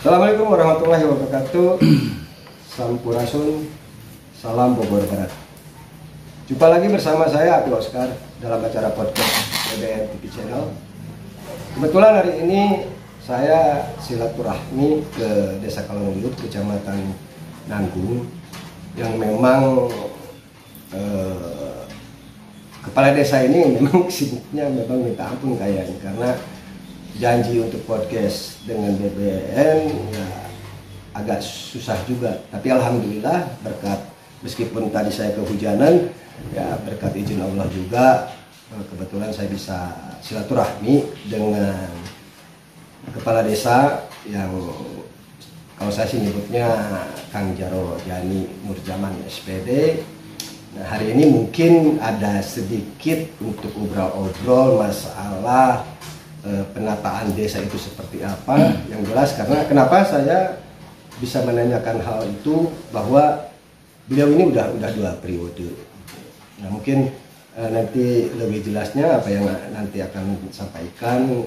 Assalamualaikum warahmatullahi wabarakatuh. Sampurasun, salam Bogor Barat. Jumpa lagi bersama saya Abdul Oscar dalam acara podcast BBN TV Channel. Kebetulan hari ini saya silaturahmi ke Desa Kalongilut, Kecamatan Nanggung, yang memang kepala desa ini memang sibuknya memang minta ampun kayaknya, karena janji untuk podcast dengan BBN ya agak susah juga. Tapi alhamdulillah berkat, meskipun tadi saya kehujanan, ya berkat izin Allah juga kebetulan saya bisa silaturahmi dengan kepala desa yang kalau saya sih nyebutnya Kang Jaro Jani Nurjaman SPD. Nah, hari ini mungkin ada sedikit untuk obrol-obrol masalah penataan desa itu seperti apa. Yang jelas, karena kenapa saya bisa menanyakan hal itu, bahwa beliau ini udah 2 periode. Nah, mungkin nanti lebih jelasnya apa yang nanti akan disampaikan,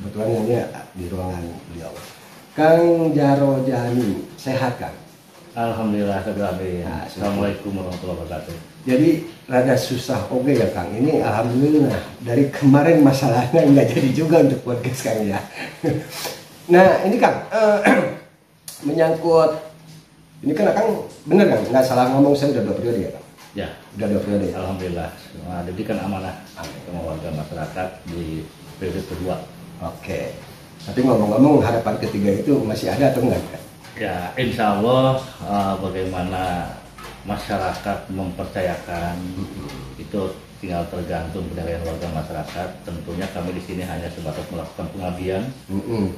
kebetulan ini di ruangan beliau. Kang Jaro Jani, sehat Kang? Alhamdulillah, Assalamualaikum warahmatullahi wabarakatuh. Jadi rada susah oke ya Kang. Ini alhamdulillah dari kemarin masalahnya nggak jadi juga untuk podcast Kang ya. Nah ini Kang, menyangkut ini kan Kang bener kan? Nggak salah ngomong, saya udah 2 periode ya Kang? Ya, udah 2 periode ya? Alhamdulillah. Nah, jadi kan amanah sama warga masyarakat di periode kedua. Oke. Tapi ngomong-ngomong, harapan ketiga itu masih ada atau enggak Kang? Ya, insya Allah bagaimana masyarakat mempercayakan itu tinggal tergantung penilaian warga masyarakat. Tentunya kami di sini hanya sebatas melakukan pengabdian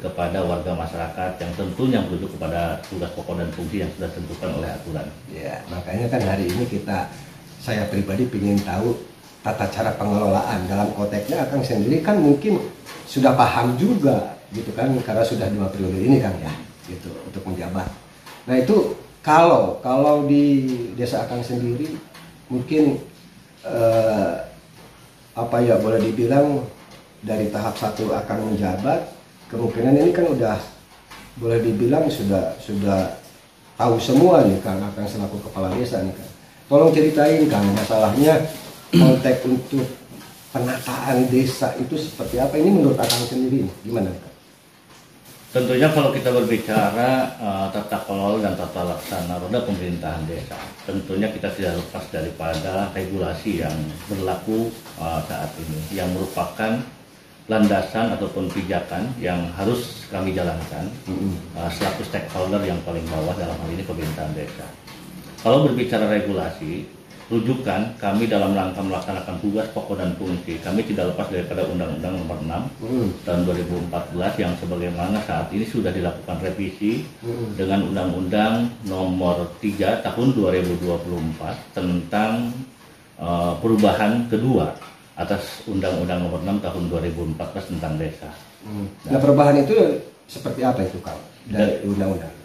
kepada warga masyarakat yang tentunya merujuk kepada tugas pokok dan fungsi yang sudah ditentukan oleh aturan. Ya, makanya kan hari ini saya pribadi ingin tahu tata cara pengelolaan. Dalam konteksnya Kang sendiri kan mungkin sudah paham juga gitu kan, karena sudah 2 periode ini Kang ya, gitu untuk menjabat. Nah itu kalau di desa Akang sendiri mungkin boleh dibilang dari tahap 1 Akang menjabat, kemungkinan ini kan udah boleh dibilang sudah tahu semua nih Kang, Akang selaku kepala desa nih Kang. Tolong ceritain Kang, masalahnya konteks untuk penataan desa itu seperti apa? Ini menurut Akang sendiri gimana Kang? Tentunya kalau kita berbicara tata kelola dan tata laksana roda pemerintahan desa, tentunya kita tidak lepas daripada regulasi yang berlaku saat ini, yang merupakan landasan ataupun pijakan yang harus kami jalankan selaku stakeholder yang paling bawah dalam hal ini pemerintahan desa. Kalau berbicara regulasi, rujukan kami dalam rangka melaksanakan tugas pokok dan fungsi, kami tidak lepas daripada Undang-Undang Nomor 6 tahun 2014 yang sebagaimana saat ini sudah dilakukan revisi dengan Undang-Undang Nomor 3 tahun 2024 tentang perubahan kedua atas Undang-Undang Nomor 6 tahun 2014 tentang desa. Nah, perubahan itu seperti apa itu Kang dari undang-undang?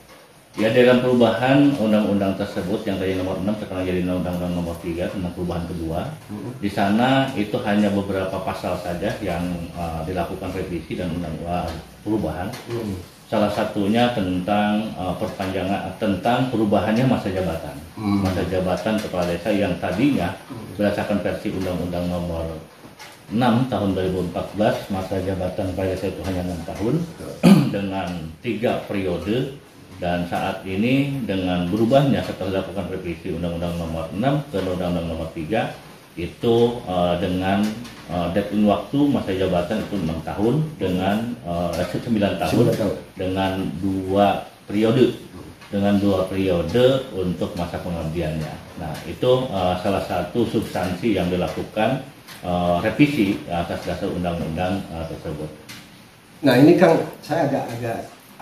Ya, dalam perubahan undang-undang tersebut yang dari nomor 6 sekarang jadi undang-undang nomor 3 tentang perubahan kedua, di sana itu hanya beberapa pasal saja yang dilakukan revisi dan perubahan. Salah satunya tentang perpanjangan, tentang perubahannya masa jabatan. Masa jabatan kepala desa yang tadinya berdasarkan versi undang-undang nomor 6 tahun 2014, masa jabatan kepala desa itu hanya 6 tahun dengan 3 periode. Dan saat ini dengan berubahnya setelah dilakukan revisi Undang-Undang Nomor 6 ke Undang-Undang Nomor 3 itu dengan deadline waktu masa jabatan itu 6 tahun dengan 9 tahun dengan 2 periode untuk masa pengabdiannya. Nah itu salah satu substansi yang dilakukan revisi atas dasar undang-undang tersebut. Nah ini Kang, saya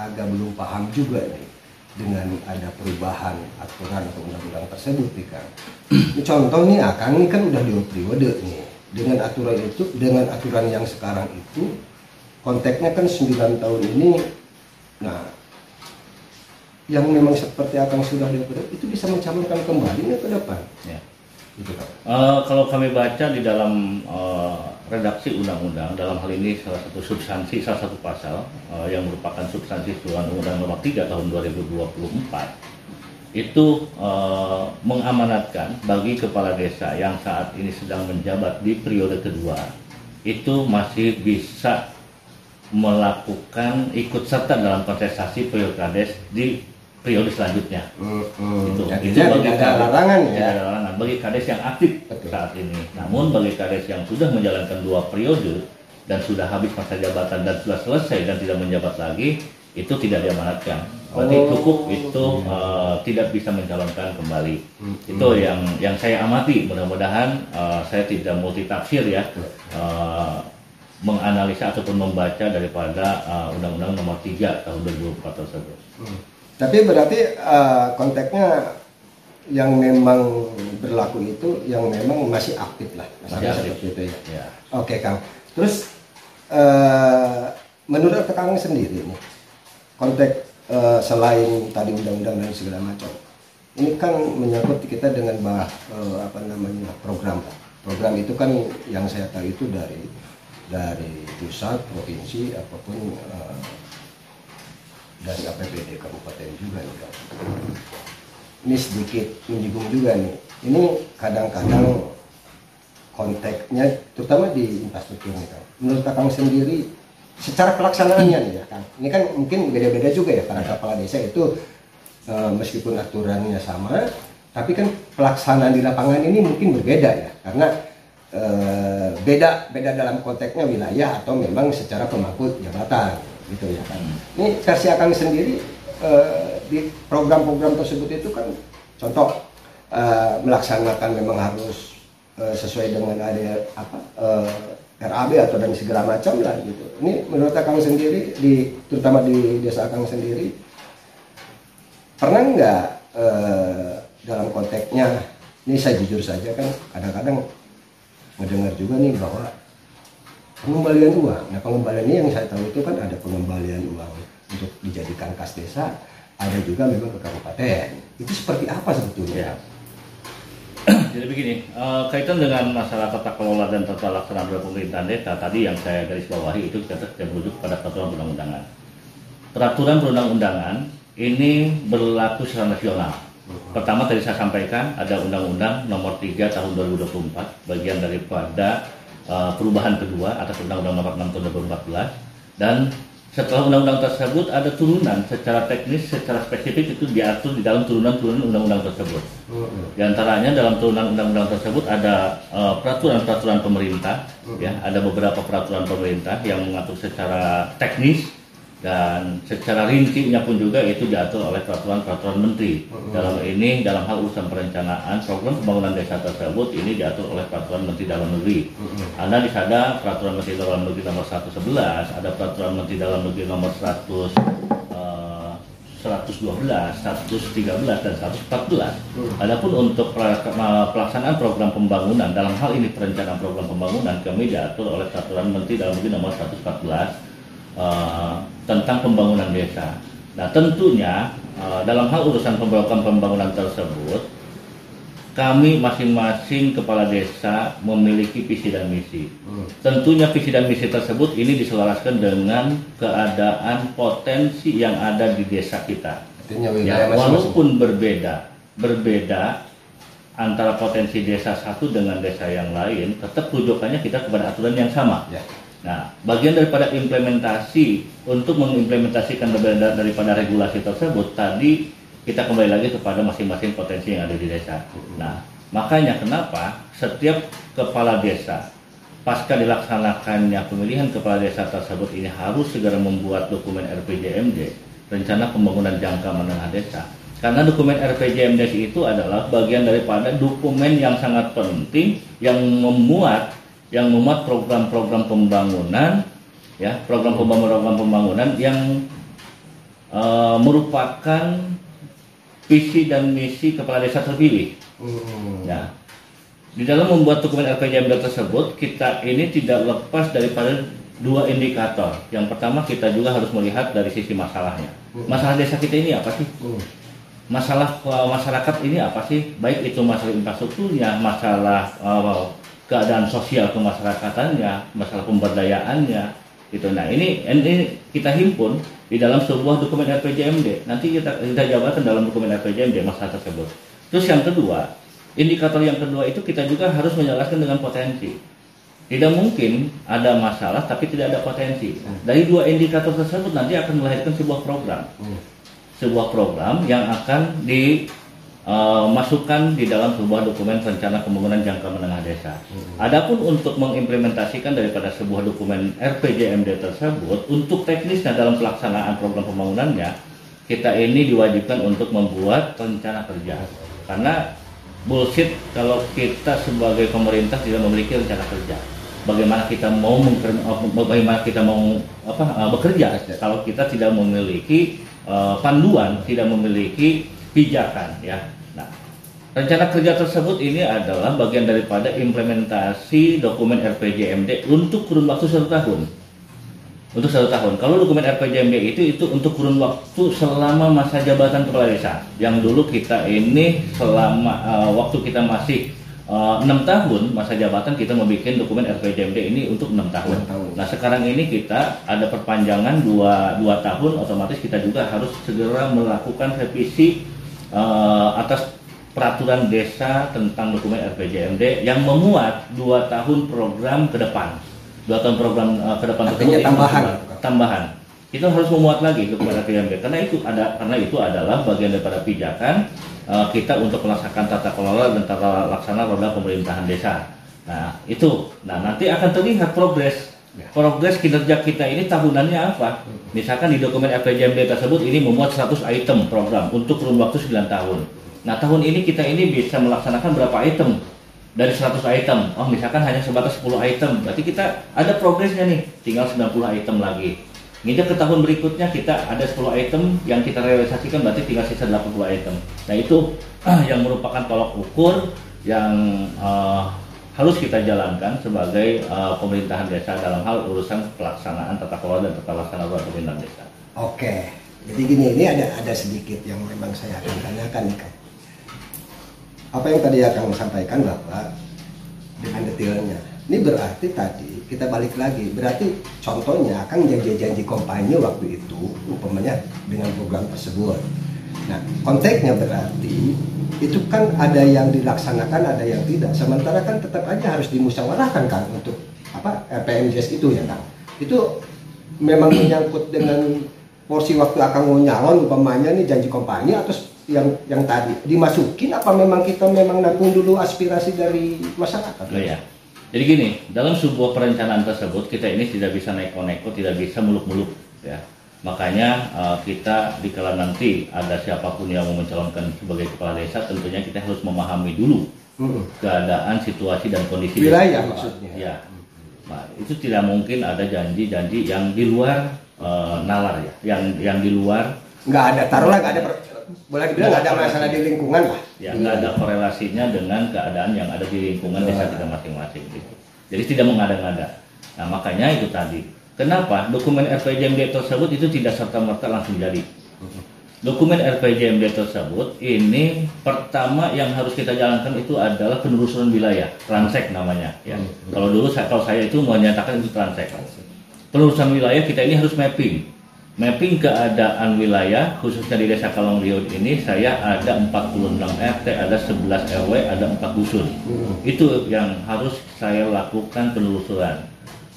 agak belum paham juga nih dengan ada perubahan aturan atau undang-undang tersebut nih Kang. Ini contoh nih Akang ini kan udah 2 periode nih. Dengan aturan itu, dengan aturan yang sekarang itu konteksnya kan 9 tahun ini. Nah yang memang seperti Akang sudah 2 periode itu bisa mencalonkan kembali ke depan. Ya. gitu Pak? Kalau kami baca di dalam redaksi undang-undang, dalam hal ini salah satu pasal yang merupakan substansi Undang-Undang Nomor 3 Tahun 2024 itu mengamanatkan bagi kepala desa yang saat ini sedang menjabat di periode kedua itu masih bisa melakukan ikut serta dalam kontestasi pilkades di periode selanjutnya. Itu bagi tidak ada larangan ya. Tidak ada larangan bagi kades yang aktif. Betul. Saat ini. Namun bagi kades yang sudah menjalankan 2 periode dan sudah habis masa jabatan dan sudah selesai dan tidak menjabat lagi, itu tidak diamanatkan. Berarti cukup itu tidak bisa mencalonkan kembali. Itu yang saya amati. Mudah-mudahan saya tidak multitafsir ya, menganalisa ataupun membaca daripada Undang-Undang Nomor 3 Tahun 2004 tersebut. Tapi berarti konteksnya yang memang berlaku itu yang memang masih aktif lah, masih aktif itu ya. Ya. Oke Kang. Terus menurut Kang sendiri nih, konteks selain tadi undang-undang dan segala macam, ini kan menyangkut kita dengan program. Program itu kan yang saya tahu itu dari pusat, provinsi, apapun dari APBD kabupaten juga nih Kang. Ini sedikit menyinggung juga nih. Ini kadang-kadang konteksnya terutama di infrastruktur nih Kang. Menurut Kang sendiri secara pelaksanaannya nih ya Kang. Ini kan mungkin beda-beda juga ya para kepala desa itu meskipun aturannya sama, tapi kan pelaksanaan di lapangan ini mungkin berbeda ya. Karena beda dalam konteksnya wilayah atau memang secara pemangku jabatan gitu ya kan. Ini versi Akang sendiri di program-program tersebut itu kan contoh melaksanakan memang harus sesuai dengan ada RAB atau dan segala macam lah gitu. Ini menurut Akang sendiri terutama di desa Akang sendiri pernah nggak dalam konteksnya, ini saya jujur saja kan kadang-kadang mendengar juga nih bahwa pengembalian uang. Nah pengembalian ini yang saya tahu itu kan ada pengembalian uang untuk dijadikan kas desa, ada juga memang ke kabupaten. Itu seperti apa sebetulnya? Ya. Jadi begini, kaitan dengan masalah tata kelola dan tata laksana pemerintahan desa tadi yang saya garis bawahi itu kita merujuk pada peraturan perundang-undangan. Peraturan perundang-undangan ini berlaku secara nasional. Pertama tadi saya sampaikan ada Undang-Undang Nomor 3 Tahun 2024 bagian daripada perubahan kedua atas Undang-Undang Nomor 6 Tahun 2014, dan setelah undang-undang tersebut ada turunan secara teknis, secara spesifik itu diatur di dalam turunan-turunan undang-undang tersebut. Di antaranya dalam turunan undang-undang tersebut ada peraturan-peraturan pemerintah, ya, ada beberapa peraturan pemerintah yang mengatur secara teknis dan secara rincinya pun juga itu diatur oleh peraturan-peraturan menteri. Dalam hal urusan perencanaan program pembangunan desa tersebut ini diatur oleh peraturan menteri dalam negeri. Ada di sana peraturan menteri dalam negeri nomor 111, ada peraturan menteri dalam negeri nomor 112, 113, dan 114. Adapun untuk pelaksanaan program pembangunan, dalam hal ini perencanaan program pembangunan, kami diatur oleh peraturan menteri dalam negeri nomor 114 tentang pembangunan desa. Nah tentunya dalam hal urusan program pembangunan tersebut, kami masing-masing kepala desa memiliki visi dan misi. Tentunya visi dan misi tersebut ini diselaraskan dengan keadaan potensi yang ada di desa kita. Ya, walaupun berbeda antara potensi desa satu dengan desa yang lain, tetap rujukannya kita kepada aturan yang sama. Ya. Nah, bagian daripada implementasi untuk mengimplementasikan daripada regulasi tersebut tadi kita kembali lagi kepada masing-masing potensi yang ada di desa. Nah, makanya kenapa setiap kepala desa pasca dilaksanakannya pemilihan kepala desa tersebut ini harus segera membuat dokumen RPJMD, rencana pembangunan jangka menengah desa. Karena dokumen RPJMD itu adalah bagian daripada dokumen yang sangat penting yang memuat program-program pembangunan, ya, program pembangunan yang merupakan visi dan misi kepala desa terpilih. Ya, di dalam membuat dokumen RPJMD tersebut kita ini tidak lepas daripada dua indikator. Yang pertama kita juga harus melihat dari sisi masalahnya. Masalah desa kita ini apa sih? masalah masyarakat ini apa sih? Baik itu masalah infrastrukturnya, masalah keadaan sosial kemasyarakatannya, masalah pemberdayaannya, gitu. Nah ini kita himpun di dalam sebuah dokumen RPJMD. Nanti kita jabarkan dalam dokumen RPJMD masalah tersebut. Terus yang kedua, indikator yang kedua itu kita juga harus menjelaskan dengan potensi. Tidak mungkin ada masalah tapi tidak ada potensi. Dari dua indikator tersebut nanti akan melahirkan sebuah program. Sebuah program yang akan dimasukkan di dalam sebuah dokumen rencana pembangunan jangka menengah desa. Adapun untuk mengimplementasikan daripada sebuah dokumen RPJMD tersebut, untuk teknisnya dalam pelaksanaan program pembangunannya, kita ini diwajibkan untuk membuat rencana kerja. Karena bullshit kalau kita sebagai pemerintah tidak memiliki rencana kerja. Bagaimana kita mau bekerja kalau kita tidak memiliki panduan, tidak memiliki pijakan, ya. Nah, rencana kerja tersebut ini adalah bagian daripada implementasi dokumen RPJMD untuk kurun waktu 1 tahun. Untuk 1 tahun. Kalau dokumen RPJMD itu untuk kurun waktu selama masa jabatan kepala desa. Yang dulu kita ini selama waktu kita masih 6 tahun masa jabatan, kita membuat dokumen RPJMD ini untuk 6 tahun. Nah sekarang ini kita ada perpanjangan 2 tahun, otomatis kita juga harus segera melakukan revisi atas peraturan desa tentang dokumen RPJMD yang memuat 2 tahun program ke depan. 2 tahun program ke depan tersebut tambahan. Kita harus memuat lagi dokumen RPJMD karena itu adalah bagian daripada pijakan kita untuk melaksanakan tata kelola dan tata laksana roda pemerintahan desa. Nah itu, nanti akan terlihat progres kinerja kita ini tahunannya apa. Misalkan di dokumen RPJMD tersebut ini memuat 100 item program untuk kurun waktu 9 tahun. Nah tahun ini kita ini bisa melaksanakan berapa item dari 100 item? Oh misalkan hanya sebatas 10 item, berarti kita ada progresnya nih, tinggal 90 item lagi. Nginjak ke tahun berikutnya kita ada 10 item yang kita realisasikan, berarti tinggal sisa 80 item. Nah itu yang merupakan tolak ukur yang harus kita jalankan sebagai pemerintahan desa dalam hal urusan pelaksanaan tata kelola dan tata laksana pemerintahan desa. Oke, jadi gini, ini ada sedikit yang memang saya akan tanyakan nih Kang. Apa yang tadi Kang sampaikan bahwa dengan detailnya, ini berarti tadi kita balik lagi, berarti contohnya Kang janji-janji kampanye waktu itu umpamanya dengan program tersebut. Nah konteksnya berarti itu kan ada yang dilaksanakan, ada yang tidak. Sementara kan tetap aja harus dimusyawarahkan Kang untuk RPMJS itu ya Kang. Itu memang menyangkut dengan porsi waktu Akang mau nyalon umpamanya nih janji kampanye atau yang tadi dimasukin, apa memang kita memang nampung dulu aspirasi dari masyarakat? Oh, ya. Jadi gini, dalam sebuah perencanaan tersebut kita ini tidak bisa neko-neko, tidak bisa muluk-muluk, ya. Makanya kita dikala nanti ada siapapun yang mau mencalonkan sebagai kepala desa, tentunya kita harus memahami dulu keadaan, situasi dan kondisi wilayah maksudnya. Ya. Nah, itu tidak mungkin ada janji-janji yang di luar nalar ya, yang di luar nggak ada, taruhlah nggak ada, boleh dibilang nggak ada masalah di lingkungan lah. Ya, nggak ada korelasinya dengan keadaan yang ada di lingkungan desa kita masing-masing gitu. Jadi tidak mengada-ngada. Nah makanya itu tadi, kenapa dokumen RPJMD tersebut itu tidak serta-merta langsung jadi. Dokumen RPJMD tersebut ini pertama yang harus kita jalankan itu adalah penelusuran wilayah, transek namanya. Ya. Kalau dulu kalau saya itu menyatakan itu transek. Penelusuran wilayah kita ini harus mapping keadaan wilayah, khususnya di Desa Kalongliut ini saya ada 46 RT, ada 11 RW, ada 4 dusun. Itu yang harus saya lakukan penelusuran.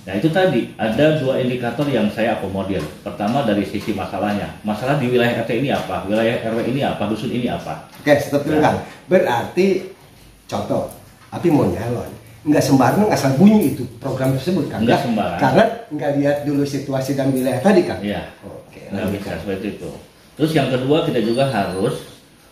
Nah itu tadi, ada 2 indikator yang saya akomodir. Pertama dari sisi masalahnya. Masalah di wilayah RT ini apa, wilayah RW ini apa, dusun ini apa. Oke, stop dulu Kang. Berarti, contoh, tapi mau nyalon, nggak sembarang asal bunyi itu program tersebut kan? Nggak sembarang. Karena nggak lihat dulu situasi dan wilayah tadi kan? Iya. Oke. Nggak bisa seperti itu. Terus yang kedua kita juga harus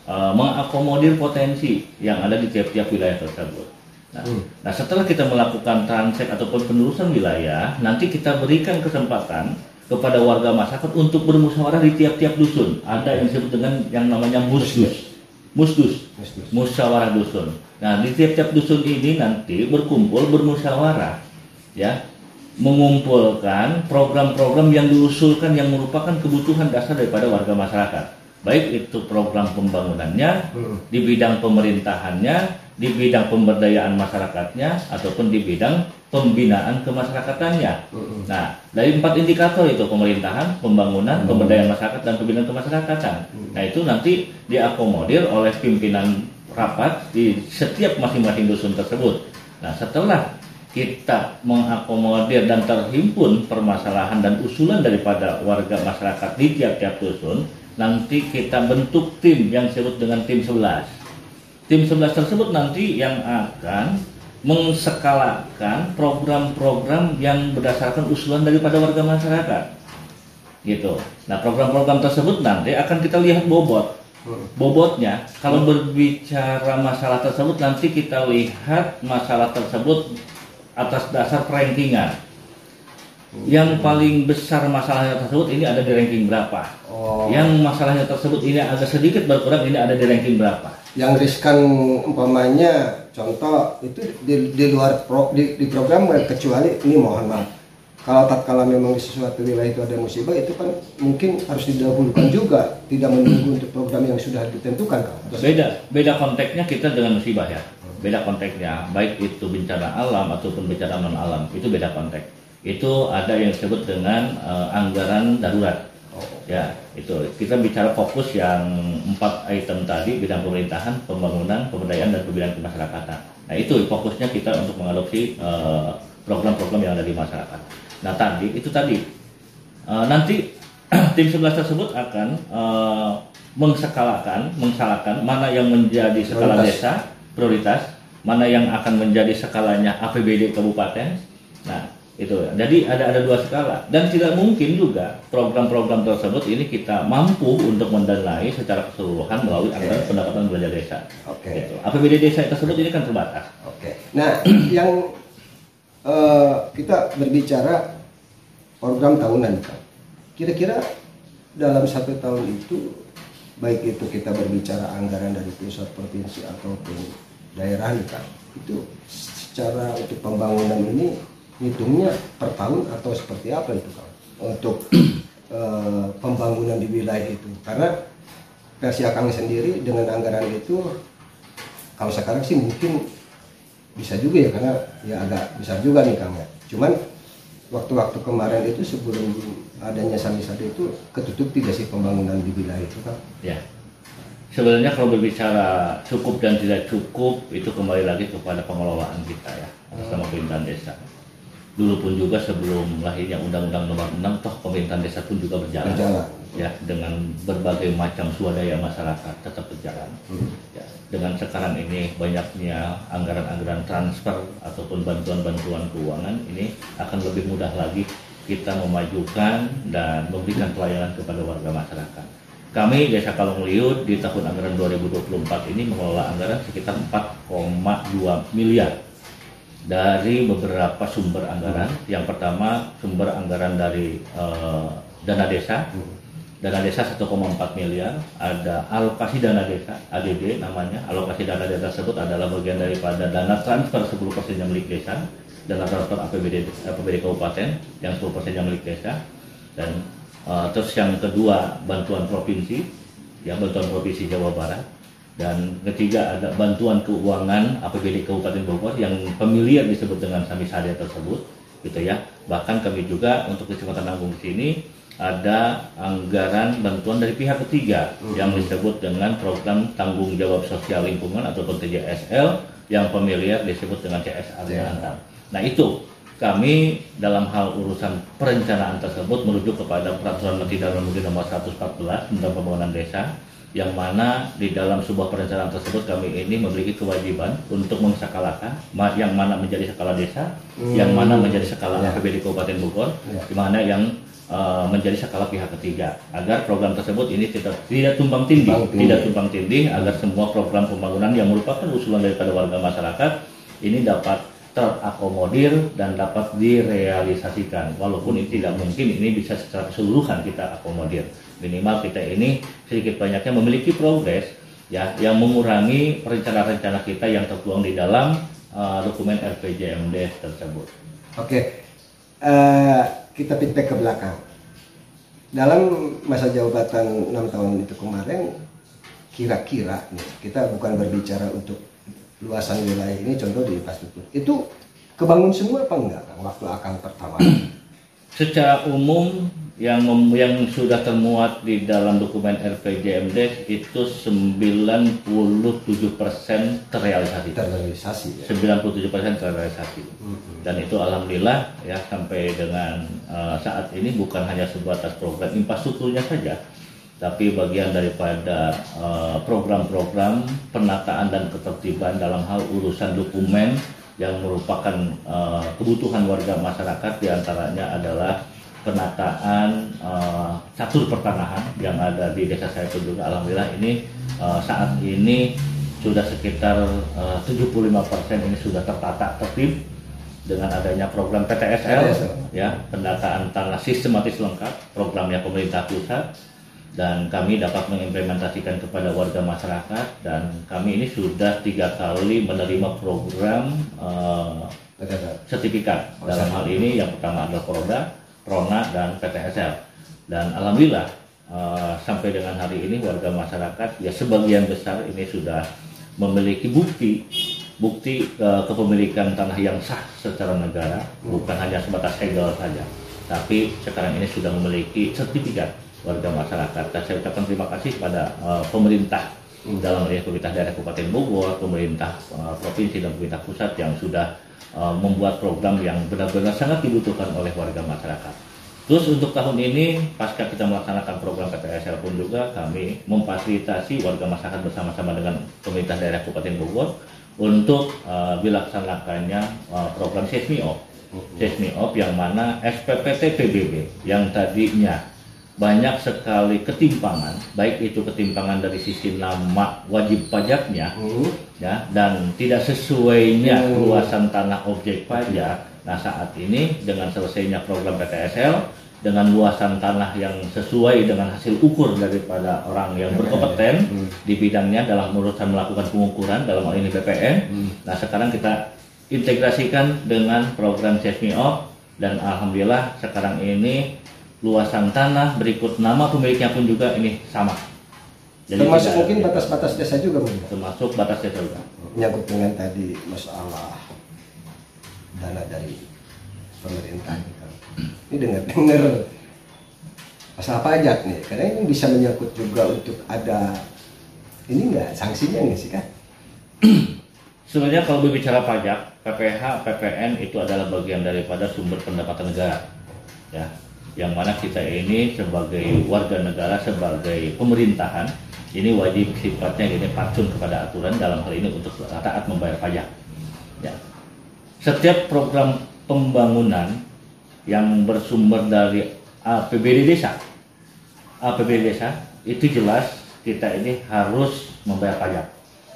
mengakomodir potensi yang ada di tiap-tiap wilayah tersebut. Nah, setelah kita melakukan transek ataupun penelusuran wilayah, nanti kita berikan kesempatan kepada warga masyarakat untuk bermusyawarah di tiap-tiap dusun. Ada yang disebut dengan yang namanya musdus, musyawarah dusun. Nah, di tiap-tiap dusun ini nanti berkumpul bermusyawarah, ya, mengumpulkan program-program yang diusulkan yang merupakan kebutuhan dasar daripada warga masyarakat. baik itu program pembangunannya, di bidang pemerintahannya, di bidang pemberdayaan masyarakatnya, ataupun di bidang pembinaan kemasyarakatannya. Nah, dari 4 indikator itu, pemerintahan, pembangunan, pemberdayaan masyarakat, dan pembinaan kemasyarakatan. Nah, itu nanti diakomodir oleh pimpinan rapat di setiap masing-masing dusun tersebut. Nah, setelah kita mengakomodir dan terhimpun permasalahan dan usulan daripada warga masyarakat di tiap-tiap dusun, nanti kita bentuk tim yang disebut dengan tim 11. Tim 11 tersebut nanti yang akan mengskalakan program-program yang berdasarkan usulan daripada warga masyarakat. Gitu. Nah, program-program tersebut nanti akan kita lihat bobotnya. Kalau berbicara masalah tersebut, nanti kita lihat masalah tersebut atas dasar rankingan. Yang paling besar masalahnya tersebut ini ada di ranking berapa. Yang masalahnya tersebut ini agak sedikit berkurang, ini ada di ranking berapa. Yang riskan umpamanya contoh itu di luar di program, kecuali ini mohon maaf, kalau tatkala memang di sesuatu wilayah itu ada musibah, itu kan mungkin harus didahulukan juga, tidak menunggu untuk program yang sudah ditentukan kan? Beda konteksnya kita dengan musibah ya. Beda konteksnya, baik itu bencana alam ataupun bencana non alam, itu beda konteks. Itu ada yang disebut dengan anggaran darurat. Ya, itu kita bicara fokus yang 4 item tadi, bidang pemerintahan, pembangunan, pemberdayaan, dan pembinaan kemasyarakatan. Nah, itu fokusnya kita untuk mengadopsi program-program yang ada di masyarakat. Nah, nanti tim 11 tersebut akan mengskalakan mana yang menjadi skala desa prioritas, mana yang akan menjadi skalanya APBD kabupaten. Nah, itu. Jadi ada 2 skala, dan tidak mungkin juga program-program tersebut ini kita mampu untuk mendanai secara keseluruhan melalui anggaran pendapatan belanja desa. Gitu. APBD desa tersebut ini kan terbatas. Nah, yang kita berbicara program tahunan, kira-kira dalam 1 tahun itu, baik itu kita berbicara anggaran dari pusat, provinsi ataupun daerah nih Kang, itu secara untuk pembangunan ini hitungnya per tahun atau seperti apa itu Kang untuk pembangunan di wilayah itu? Karena versi Akang sendiri dengan anggaran itu, kalau sekarang sih mungkin bisa juga ya, karena ya agak besar juga nih Kang ya. Cuman waktu-waktu kemarin itu sebelum adanya Samisade itu ketutup tidak sih pembangunan di wilayah itu Kang? Ya. Sebenarnya kalau berbicara cukup dan tidak cukup itu kembali lagi kepada pengelolaan kita ya, sama pemerintahan desa. Dulu pun juga sebelum lahirnya Undang-Undang Nomor 6, toh pemerintahan desa pun juga berjalan. Ya, dengan berbagai macam swadaya masyarakat tetap berjalan. Ya, dengan sekarang ini banyaknya anggaran-anggaran transfer ataupun bantuan-bantuan keuangan, ini akan lebih mudah lagi kita memajukan dan memberikan pelayanan kepada warga masyarakat. Kami Desa Kalungliut di tahun anggaran 2024 ini mengelola anggaran sekitar 4,2 miliar dari beberapa sumber anggaran. Yang pertama sumber anggaran dari dana desa. Dana desa 1,4 miliar, ada alokasi dana desa, ADD namanya. Alokasi dana desa tersebut adalah bagian daripada dana transfer 10% yang milik desa, dana transfer APBD kabupaten yang 10% yang milik desa, dan terus yang kedua bantuan provinsi, ya bantuan provinsi Jawa Barat, dan ketiga ada bantuan keuangan APBD Kabupaten Bogor yang pemilihan disebut dengan Samisade tersebut, gitu ya. Bahkan kami juga untuk Kecamatan Nanggung di sini ada anggaran bantuan dari pihak ketiga yang disebut dengan program tanggung jawab sosial lingkungan ataupun TJSL yang pemilihan disebut dengan CSR. Nah, itu kami dalam hal urusan perencanaan tersebut merujuk kepada Peraturan Menteri Dalam Negeri Nomor 114 tentang Pembangunan Desa, yang mana di dalam sebuah perencanaan tersebut kami ini memiliki kewajiban untuk mengskalakan yang mana menjadi skala desa, yang mana menjadi skala APBD Kabupaten Bogor, di mana yang menjadi skala pihak ketiga, agar program tersebut ini tidak tumpang tindih, agar semua program pembangunan yang merupakan usulan daripada warga masyarakat ini dapat terakomodir dan dapat direalisasikan. Walaupun ini tidak mungkin ini bisa secara keseluruhan kita akomodir, minimal kita ini sedikit banyaknya memiliki progres ya yang mengurangi rencana-rencana kita yang tertuang di dalam dokumen RPJMD tersebut. Kita feedback ke belakang. dalam masa jabatan 6 tahun itu kemarin, kira-kira nih, kita bukan berbicara untuk luasan wilayah ini, contoh di infrastruktur, itu kebangun semua apa enggak Kang, waktu Akang pertama? Secara umum yang sudah termuat di dalam dokumen RPJMD itu 97% terrealisasi. Terrealisasi ya? 97% terrealisasi. Dan itu alhamdulillah ya, sampai dengan saat ini bukan hanya sebatas program infrastrukturnya saja, tapi bagian daripada program-program penataan dan ketertiban dalam hal urusan dokumen yang merupakan kebutuhan warga masyarakat, diantaranya adalah penataan catur pertanahan yang ada di desa saya pun juga alhamdulillah ini saat ini sudah sekitar 75% ini sudah tertata tertib dengan adanya program PTSL ya, pendataan tanah sistematis lengkap, programnya pemerintah pusat, dan kami dapat mengimplementasikan kepada warga masyarakat, dan kami ini sudah 3 kali menerima program sertifikat. Dalam hal ini yang pertama adalah Porda, Prona, dan PTSL. Dan alhamdulillah sampai dengan hari ini warga masyarakat ya sebagian besar ini sudah memiliki bukti kepemilikan tanah yang sah secara negara, bukan hanya sebatas segel saja, tapi sekarang ini sudah memiliki sertifikat warga masyarakat. Dan saya ucapkan terima kasih kepada pemerintah dalam hal ini pemerintah daerah Kabupaten Bogor, pemerintah provinsi dan pemerintah pusat yang sudah membuat program yang benar-benar sangat dibutuhkan oleh warga masyarakat. Terus untuk tahun ini pasca kita melaksanakan program PTSL pun juga kami memfasilitasi warga masyarakat bersama-sama dengan pemerintah daerah Kabupaten Bogor untuk dilaksanakannya program Seismiop yang mana SPPT PBB yang tadinya banyak sekali ketimpangan, baik itu ketimpangan dari sisi nama wajib pajaknya ya, dan tidak sesuainya luasan tanah objek pajak. Nah saat ini dengan selesainya program PTSL dengan luasan tanah yang sesuai dengan hasil ukur daripada orang yang berkompeten di bidangnya dalam urusan melakukan pengukuran, dalam hal ini BPN. Nah sekarang kita integrasikan dengan program Seismiop, dan alhamdulillah sekarang ini luasan tanah berikut nama pemiliknya pun juga ini sama. Jadi termasuk mungkin batas-batas desa juga mungkin. Termasuk batas desa juga. Menyangkut dengan tadi masalah dana dari pemerintah. Ini dengar masalah pajak nih, karena ini bisa menyangkut juga untuk ada ini enggak sanksinya nggak sih kan? Sebenarnya kalau berbicara pajak, PPH, PPN itu adalah bagian daripada sumber pendapatan negara, ya. Yang mana kita ini sebagai warga negara, sebagai pemerintahan, ini wajib sifatnya ini patsun kepada aturan dalam hal ini untuk taat membayar pajak. Ya. Setiap program pembangunan yang bersumber dari APBD desa itu jelas kita ini harus membayar pajak.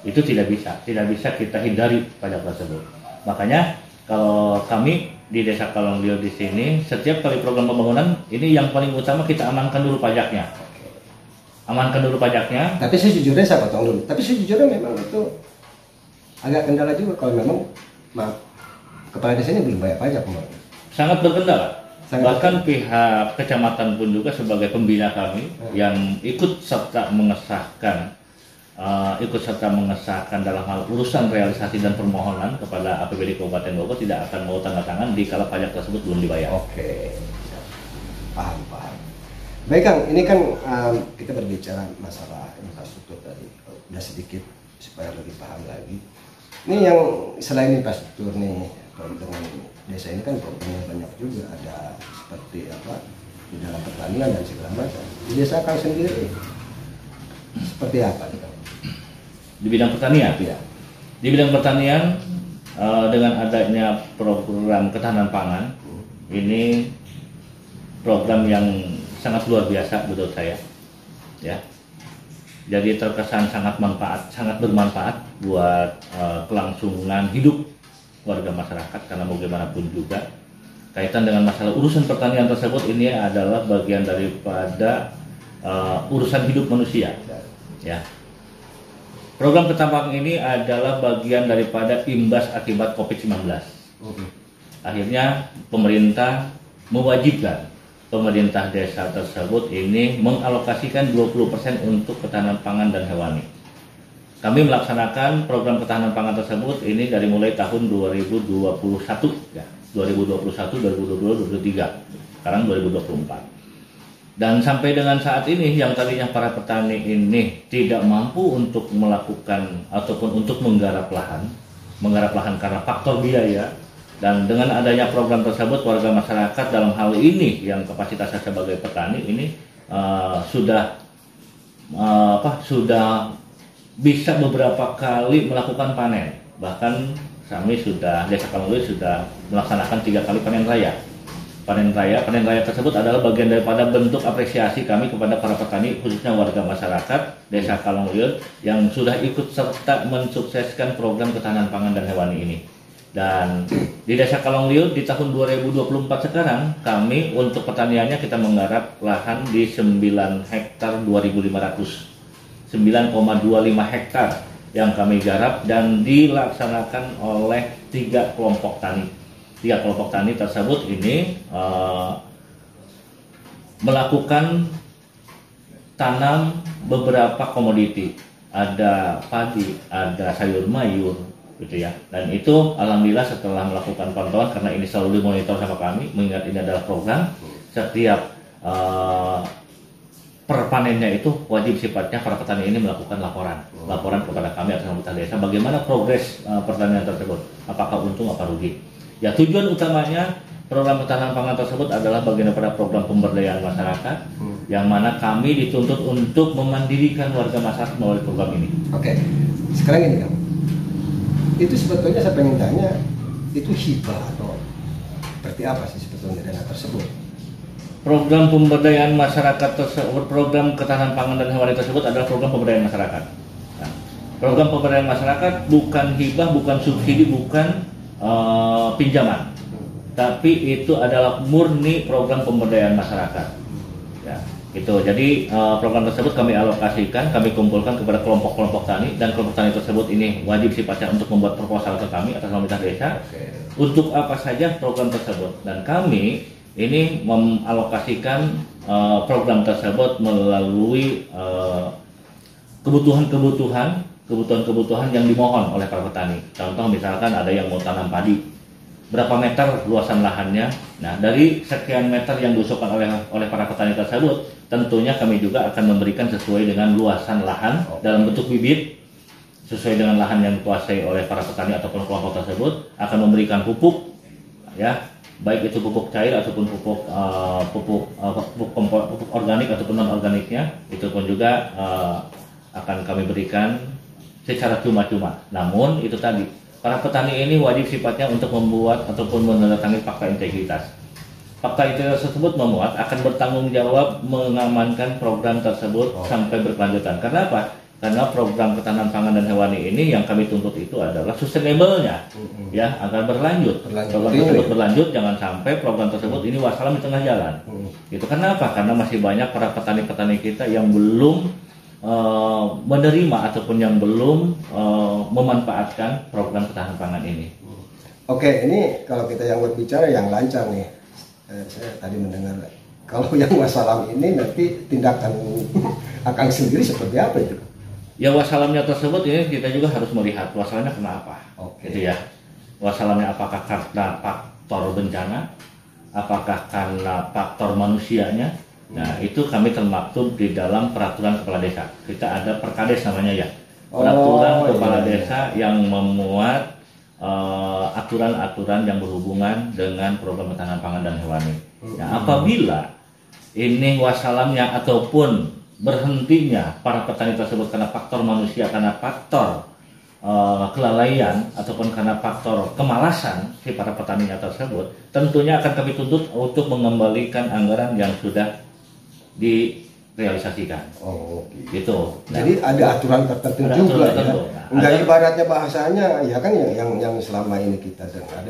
Itu tidak bisa kita hindari pajak tersebut. Makanya kalau kami di Desa Kalonglio di sini, setiap kali program pembangunan ini yang paling utama kita amankan dulu pajaknya. Tapi sejujurnya saya potong dulu. Tapi sejujurnya memang itu agak kendala juga kalau memang kepala desanya belum bayar pajak kemarin. Sangat berkendala. Bahkan pihak kecamatan pun juga sebagai pembina kami yang ikut serta mengesahkan dalam hal urusan realisasi dan permohonan kepada APBD Kabupaten Bogor tidak akan mau tanda tangan di kala pajak tersebut belum dibayar. Oke, paham. Baik Kang, ini kan kita berbicara masalah infrastruktur tadi, udah sedikit supaya lebih paham lagi. Ini yang selain infrastruktur nih, dengan desa ini kan problemnya banyak juga, ada seperti apa di dalam pertanian dan segala macam. Di desa Kang sendiri seperti apa nih Kang? Di bidang pertanian, ya. Di bidang pertanian dengan adanya program ketahanan pangan, ini program yang sangat luar biasa menurut saya, ya. Jadi terkesan sangat bermanfaat buat kelangsungan hidup warga masyarakat, karena bagaimanapun juga kaitan dengan masalah urusan pertanian tersebut ini adalah bagian daripada urusan hidup manusia, ya. Program ketahanan ini adalah bagian daripada imbas akibat COVID-19. Akhirnya pemerintah mewajibkan pemerintah desa tersebut ini mengalokasikan 20% untuk ketahanan pangan dan hewani. Kami melaksanakan program ketahanan pangan tersebut ini dari mulai tahun 2021 ya, 2021, 2022, 2023, sekarang 2024. Dan sampai dengan saat ini yang tadinya para petani ini tidak mampu untuk melakukan ataupun untuk menggarap lahan karena faktor biaya, dan dengan adanya program tersebut warga masyarakat dalam hal ini yang kapasitasnya sebagai petani ini sudah bisa beberapa kali melakukan panen. Bahkan kami Desa Kalongluit sudah melaksanakan 3 kali panen raya. Panen raya tersebut adalah bagian daripada bentuk apresiasi kami kepada para petani, khususnya warga masyarakat Desa Kalongluit yang sudah ikut serta mensukseskan program ketahanan pangan dan hewani ini. Dan di Desa Kalongluit di tahun 2024 sekarang kami untuk pertaniannya kita menggarap lahan di 9 hektar 2.500, 9,25 hektar yang kami garap dan dilaksanakan oleh 3 kelompok tani. 3 kelompok tani tersebut ini melakukan tanam beberapa komoditi, ada padi, ada sayur mayur, gitu ya. Dan itu alhamdulillah setelah melakukan pantauan, karena ini selalu dimonitor sama kami, mengingat ini adalah program, setiap per panennya itu wajib sifatnya para petani ini melakukan laporan kepada kami atas pemerintah desa bagaimana progres pertanian tersebut, apakah untung apa rugi. Ya, tujuan utamanya program ketahanan pangan tersebut adalah bagian daripada program pemberdayaan masyarakat yang mana kami dituntut untuk memandirikan warga masyarakat melalui program ini. Oke, sekarang ini Kang, itu sebetulnya saya pengen tanya, itu hibah atau seperti apa sih sebetulnya dana tersebut? Program pemberdayaan masyarakat tersebut, program ketahanan pangan dan hewani tersebut adalah program pemberdayaan masyarakat. Nah, program pemberdayaan masyarakat bukan hibah, bukan subsidi, bukan pinjaman, tapi itu adalah murni program pemberdayaan masyarakat. Ya, gitu. Jadi program tersebut kami alokasikan, kami kumpulkan kepada kelompok-kelompok tani, dan kelompok tani tersebut ini wajib sifatnya untuk membuat proposal ke kami atas pemerintah desa untuk apa saja program tersebut, dan kami ini mengalokasikan program tersebut melalui kebutuhan yang dimohon oleh para petani. Contoh misalkan ada yang mau tanam padi, berapa meter luasan lahannya. Nah, dari sekian meter yang diusulkan oleh para petani tersebut, tentunya kami juga akan memberikan sesuai dengan luasan lahan dalam bentuk bibit, sesuai dengan lahan yang dikuasai oleh para petani ataupun kelompok tersebut, akan memberikan pupuk, ya, baik itu pupuk cair ataupun pupuk organik ataupun non organiknya, itu pun juga akan kami berikan secara cuma-cuma. Namun itu tadi, para petani ini wajib sifatnya untuk membuat ataupun menandatangani fakta integritas. Fakta integritas tersebut memuat akan bertanggung jawab mengamankan program tersebut sampai berkelanjutan. Karena apa? Karena program ketahanan pangan dan hewani ini yang kami tuntut itu adalah sustainable-nya, ya, agar berlanjut. Program tersebut berlanjut, jangan sampai program tersebut ini wassalam di tengah jalan. Itu kenapa? Karena masih banyak para petani-petani kita yang belum menerima ataupun yang belum memanfaatkan program ketahanan pangan ini. Oke, ini kalau kita yang berbicara yang lancar nih, saya tadi mendengar kalau yang wassalam ini nanti tindakan Akang sendiri seperti apa itu? Ya, wassalamnya tersebut ini kita juga harus melihat wassalamnya kenapa. Gitu ya. Wassalamnya apakah karena faktor bencana, apakah karena faktor manusianya. Nah, itu kami termaktub di dalam peraturan kepala desa. Kita ada Perkades namanya ya. Peraturan kepala desa yang memuat aturan-aturan yang berhubungan dengan program ketahanan pangan dan hewani. Nah, apabila ini wassalamnya ataupun berhentinya para petani tersebut karena faktor manusia, karena faktor kelalaian ataupun karena faktor kemalasan si para petaninya tersebut, tentunya akan kami tuntut untuk mengembalikan anggaran yang sudah direalisasikan. Gitu. Nah, jadi ada aturan tertentu juga ya. Enggak ibaratnya bahasanya ya kan yang selama ini kita dengar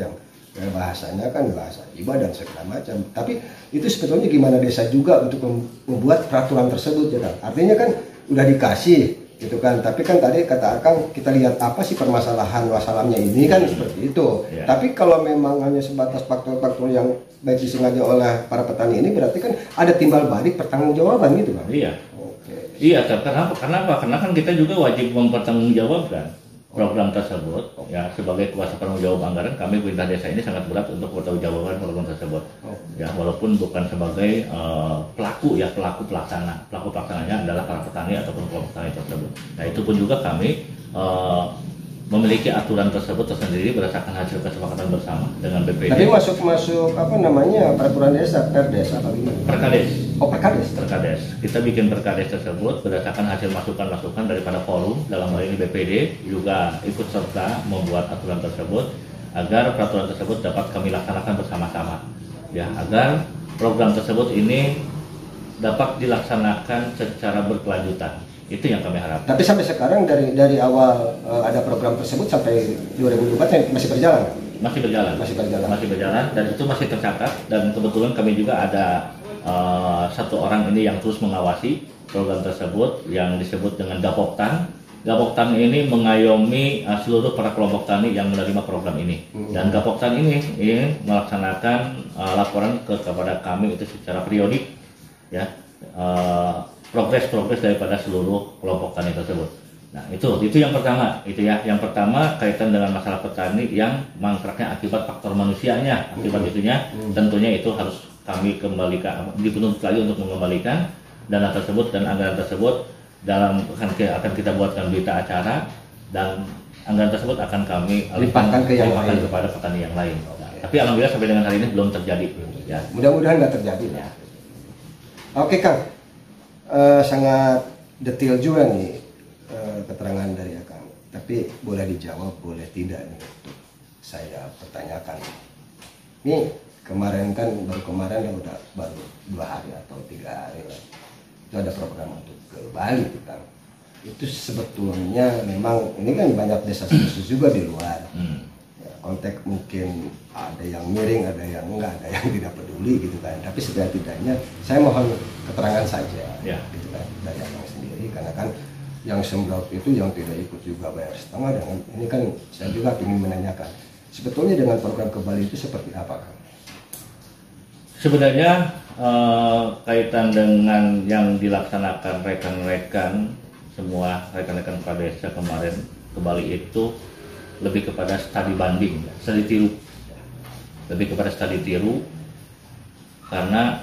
yang bahasanya kan bahasa ibadah dan segala macam. Tapi itu sebetulnya gimana desa juga untuk membuat peraturan tersebut ya kan. Artinya kan udah dikasih gitu kan. Tapi kan tadi kata Akang, kita lihat apa sih permasalahan wasalamnya ini kan seperti itu. Tapi kalau memang hanya sebatas faktor-faktor yang baik disengaja oleh para petani ini, berarti kan ada timbal balik pertanggungjawaban gitu kan. Iya. Iya, kenapa? Karena kan kita juga wajib mempertanggungjawabkan program tersebut. Ya, sebagai kuasa penanggung jawab anggaran, kami pemerintah desa ini sangat berat untuk bertanggungjawabkan program tersebut. Ya, walaupun bukan sebagai pelaku pelaksana. Pelaku pelaksananya adalah para petani ataupun kelompok petani tersebut. Nah, itu pun juga kami memiliki aturan tersebut tersendiri berdasarkan hasil kesepakatan bersama dengan BPD. Tapi masuk apa namanya peraturan desa, perdes apa gimana? Perkades. Oh, perkades. Perkades. Kita bikin perkades tersebut berdasarkan hasil masukan-masukan daripada forum, dalam hal ini BPD juga ikut serta membuat aturan tersebut agar peraturan tersebut dapat kami laksanakan bersama-sama. Ya, agar program tersebut ini dapat dilaksanakan secara berkelanjutan. Itu yang kami harapkan. Tapi sampai sekarang dari awal ada program tersebut sampai 2024 masih berjalan? Masih berjalan dan itu masih tercatat, dan kebetulan kami juga ada satu orang ini yang terus mengawasi program tersebut yang disebut dengan Gapoktan. Gapoktan ini mengayomi seluruh para kelompok tani yang menerima program ini. Dan Gapoktan ini melaksanakan laporan kepada kami itu secara periodik, ya. Progres daripada seluruh kelompok tani tersebut. Nah, itu yang pertama, itu ya. Yang pertama kaitan dengan masalah petani yang mangkraknya akibat faktor manusianya. Akibat itunya tentunya itu harus kami kembalikan, dituntut lagi untuk mengembalikan dana tersebut dan anggaran tersebut akan kita buatkan berita acara, dan anggaran tersebut akan kami limpahkan kepada petani yang lain. Nah, tapi alhamdulillah sampai dengan hari ini belum terjadi. Ya. Mudah-mudahan nggak terjadi. Ya. Oke, Kang. Sangat detail juga nih keterangan dari Akang, tapi boleh dijawab boleh tidak nih untuk saya pertanyakan. Ini baru kemarin ya udah baru 2 hari atau 3 hari lah, itu ada program untuk ke Bali tuh, Kang. Itu sebetulnya memang ini kan banyak desa-desa juga di luar. Ya, konteks mungkin ada yang miring, ada yang enggak, ada yang tidak peduli gitu kan. Tapi setidaknya saya mohon keterangan saja, gitu kan, dari Akang sendiri, karena kan yang sembrot itu yang tidak ikut juga bayar setengah. Dan ini kan saya juga ingin menanyakan, sebetulnya dengan program ke Bali itu seperti apa, Kang? Sebenarnya kaitan dengan yang dilaksanakan rekan-rekan rekan-rekan Pradesa kemarin ke Bali itu lebih kepada studi banding, studi tiru. Lebih kepada studi tiru, karena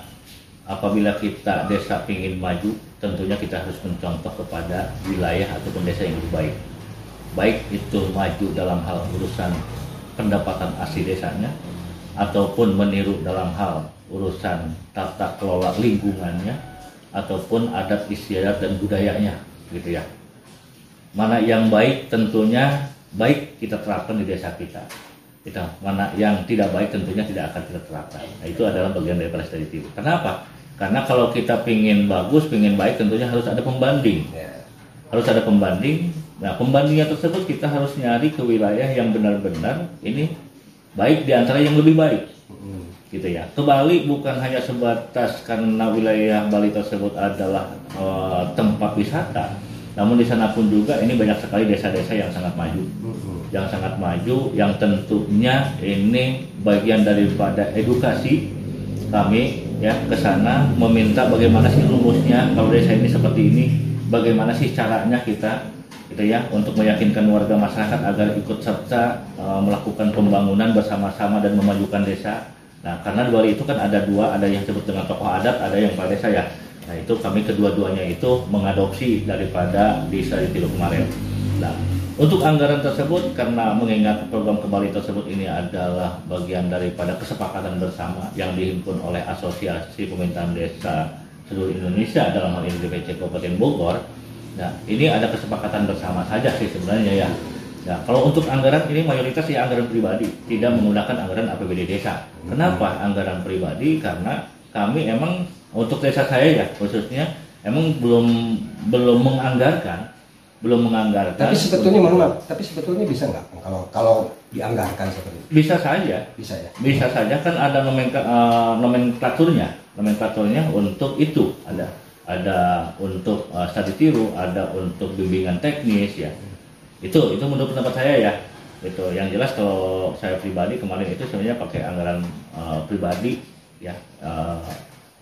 apabila kita desa ingin maju, tentunya kita harus mencontoh kepada wilayah ataupun desa yang lebih baik. Baik itu maju dalam hal urusan pendapatan asli desanya, ataupun meniru dalam hal urusan tata kelola lingkungannya, ataupun adat istiadat dan budayanya, gitu ya. Mana yang baik tentunya baik kita terapkan di desa kita. Mana yang tidak baik tentunya tidak akan kita terapkan. Nah, itu adalah bagian daripada studi tiru. Kenapa? Karena kalau kita pingin bagus, pingin baik, tentunya harus ada pembanding. Harus ada pembanding. Nah, pembandingnya tersebut kita harus nyari ke wilayah yang benar-benar ini baik di antara yang lebih baik. Gitu ya. Ke Bali bukan hanya sebatas karena wilayah Bali tersebut adalah tempat wisata. Namun di sana pun juga ini banyak sekali desa-desa yang sangat maju. Yang tentunya ini bagian daripada edukasi kami ya ke sana, meminta bagaimana sih rumusnya kalau desa ini seperti ini, bagaimana sih caranya kita gitu ya untuk meyakinkan warga masyarakat agar ikut serta melakukan pembangunan bersama-sama dan memajukan desa. Nah, karena di Bali itu kan ada dua, ada yang disebut dengan tokoh adat, ada yang Pradesa ya. Nah, itu kami kedua-duanya itu mengadopsi daripada di studi tiru kemarin. Nah, untuk anggaran tersebut, karena mengingat program ke Bali tersebut ini adalah bagian daripada kesepakatan bersama yang dihimpun oleh Asosiasi Pemerintahan Desa seluruh Indonesia, dalam hal ini DPC Kabupaten Bogor. Nah, ini ada kesepakatan bersama saja sih sebenarnya ya. Nah, kalau untuk anggaran ini mayoritas ya anggaran pribadi, tidak menggunakan anggaran APBD desa. Kenapa anggaran pribadi? Karena kami emang untuk desa saya ya khususnya emang belum menganggarkan. Tapi sebetulnya tapi sebetulnya bisa nggak kalau dianggarkan seperti itu? Bisa saja. Bisa ya. Bisa saja, kan ada nomenklaturnya untuk itu ada. ada untuk studi tiru, ada untuk bimbingan teknis ya. Itu menurut pendapat saya ya. Itu yang jelas kalau saya pribadi kemarin itu sebenarnya pakai anggaran pribadi ya,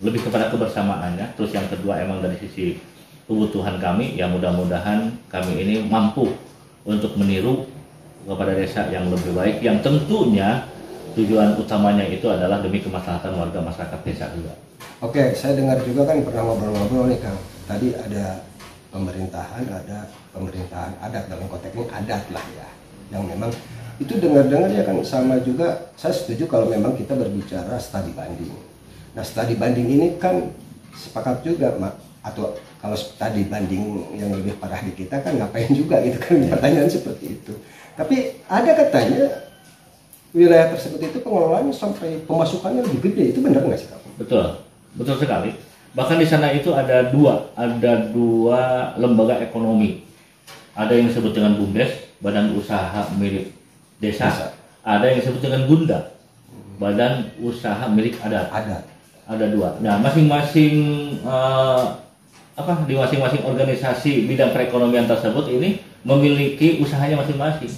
lebih kepada kebersamaannya. Terus yang kedua emang dari sisi kebutuhan kami, ya mudah-mudahan kami ini mampu untuk meniru kepada desa yang lebih baik, yang tentunya tujuan utamanya itu adalah demi kemaslahatan warga masyarakat desa juga. Oke, saya dengar juga kan pernah ngobrol-ngobrol nih Kang. Tadi ada pemerintahan adat, dalam konteks ini adat lah ya, yang memang itu dengar-dengar ya kan sama juga. Saya setuju kalau memang kita berbicara studi banding. Nah, studi banding ini kan sepakat juga, Mak, atau kalau studi banding yang lebih parah di kita kan ngapain juga gitu kan, pertanyaan seperti itu. Tapi ada katanya wilayah tersebut itu pengelolaannya sampai pemasukannya lebih gede, itu benar nggak sih Kang? Betul sekali. Bahkan di sana itu ada dua lembaga ekonomi. Ada yang disebut dengan BUMDes, Badan Usaha Milik Desa. Ada yang disebut dengan Bunda, Badan Usaha Milik Adat. Ada dua. Nah, masing-masing di masing-masing organisasi bidang perekonomian tersebut ini memiliki usahanya masing-masing.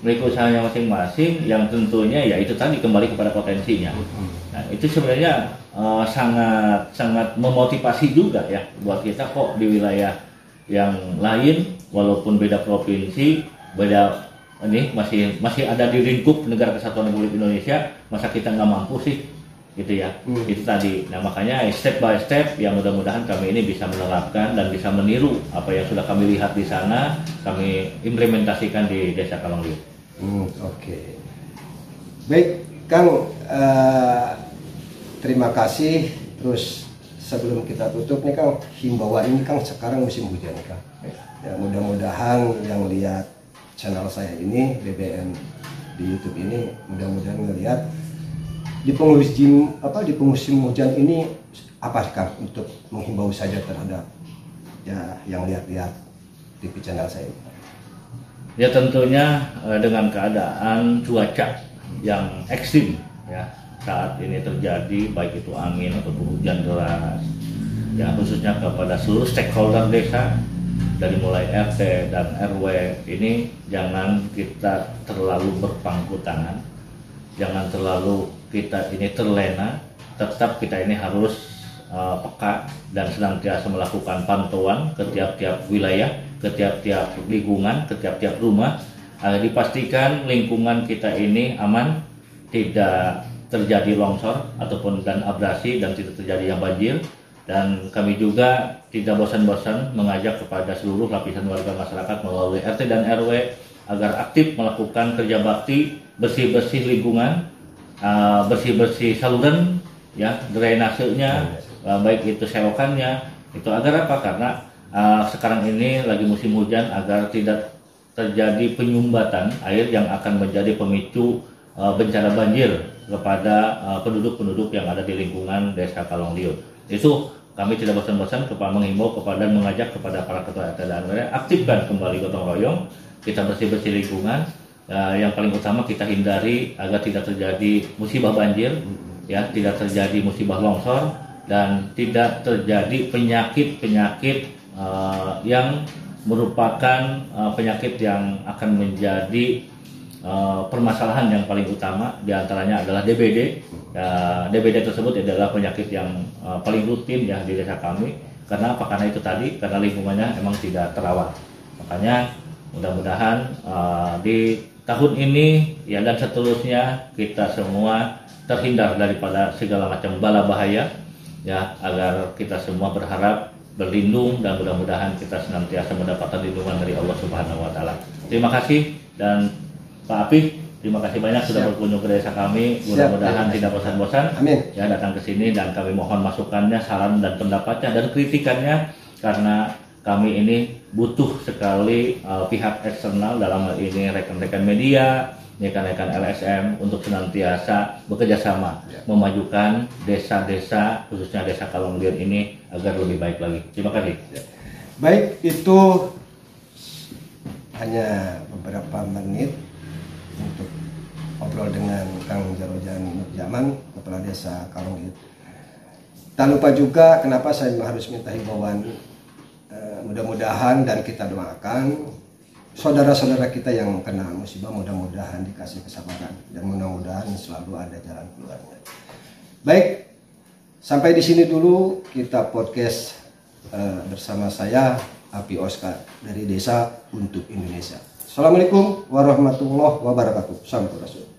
Memiliki usahanya masing-masing, yang tentunya ya itu tadi kembali kepada potensinya. Nah, itu sebenarnya sangat memotivasi juga ya buat kita, kok di wilayah yang lain walaupun beda provinsi, beda ini masih ada di lingkup Negara Kesatuan Republik Indonesia, masa kita nggak mampu sih gitu ya. Itu tadi. Nah, makanya step by step yang mudah-mudahan kami ini bisa menerapkan dan bisa meniru apa yang sudah kami lihat di sana, kami implementasikan di Desa Kalongliut. Oke. Baik Kang, terima kasih. Terus sebelum kita tutup nih Kang, himbauan ini Kang, sekarang musim hujan Kang. Ya, mudah-mudahan yang lihat channel saya ini, BBN di YouTube ini, mudah-mudahan ngelihat di musim hujan ini apa Kang untuk menghimbau saja terhadap ya yang lihat-lihat TV channel saya ini. Ya tentunya dengan keadaan cuaca yang ekstrim ya saat ini terjadi, baik itu angin ataupun hujan deras, ya khususnya kepada seluruh stakeholder desa dari mulai RT dan RW ini, jangan kita terlalu berpangku tangan, jangan terlalu kita ini terlena, tetap kita ini harus peka dan senantiasa melakukan pantauan ke tiap-tiap wilayah, ke tiap-tiap lingkungan, ke tiap-tiap rumah, agar dipastikan lingkungan kita ini aman, tidak terjadi longsor ataupun dan abrasi, dan tidak terjadi yang banjir. Dan kami juga tidak bosan-bosan mengajak kepada seluruh lapisan warga masyarakat melalui RT dan RW agar aktif melakukan kerja bakti, bersih-bersih lingkungan, bersih-bersih saluran, ya drainasenya, baik itu selokannya. Itu agar apa? Karena sekarang ini lagi musim hujan, agar tidak terjadi penyumbatan air yang akan menjadi pemicu bencana banjir kepada penduduk-penduduk yang ada di lingkungan Desa Kalongliut. Itu kami tidak bosan-bosan menghimbau kepada dan mengajak kepada para ketua RT dan RW, aktifkan kembali gotong royong, kita bersih-bersih lingkungan. Yang paling utama kita hindari agar tidak terjadi musibah banjir, ya tidak terjadi musibah longsor, dan tidak terjadi penyakit-penyakit yang merupakan penyakit yang akan menjadi permasalahan yang paling utama. Diantaranya adalah DBD. DBD tersebut adalah penyakit yang paling rutin ya di desa kami. Karena apa? Karena itu tadi, karena lingkungannya emang tidak terawat. Makanya mudah-mudahan di tahun ini ya dan seterusnya kita semua terhindar daripada segala macam bala bahaya, ya, agar kita semua berharap berlindung, dan mudah-mudahan kita senantiasa mendapatkan lindungan dari Allah Subhanahu wa taala. Terima kasih, dan Pak Apik, terima kasih banyak sudah berkunjung ke desa kami. Mudah-mudahan tidak bosan-bosan ya datang ke sini, dan kami mohon masukannya, saran dan pendapatnya dan kritikannya, karena kami ini butuh sekali pihak eksternal, dalam hal ini rekan-rekan media, rekan-rekan LSM, untuk senantiasa bekerja sama memajukan desa-desa, khususnya Desa Kalongliut ini agar lebih baik lagi. Terima kasih. Baik, itu hanya beberapa menit untuk ngobrol dengan Kang Jarojan Nurjaman, Kepala Desa Kalongliut. Tak lupa juga kenapa saya harus minta himbauan, mudah-mudahan dan kita doakan saudara-saudara kita yang kena musibah mudah-mudahan dikasih kesabaran dan mudah-mudahan selalu ada jalan keluarnya. Baik, sampai di sini dulu kita podcast bersama saya Api Oscar dari Desa untuk Indonesia. Assalamualaikum warahmatullahi wabarakatuh. Salam Rasul.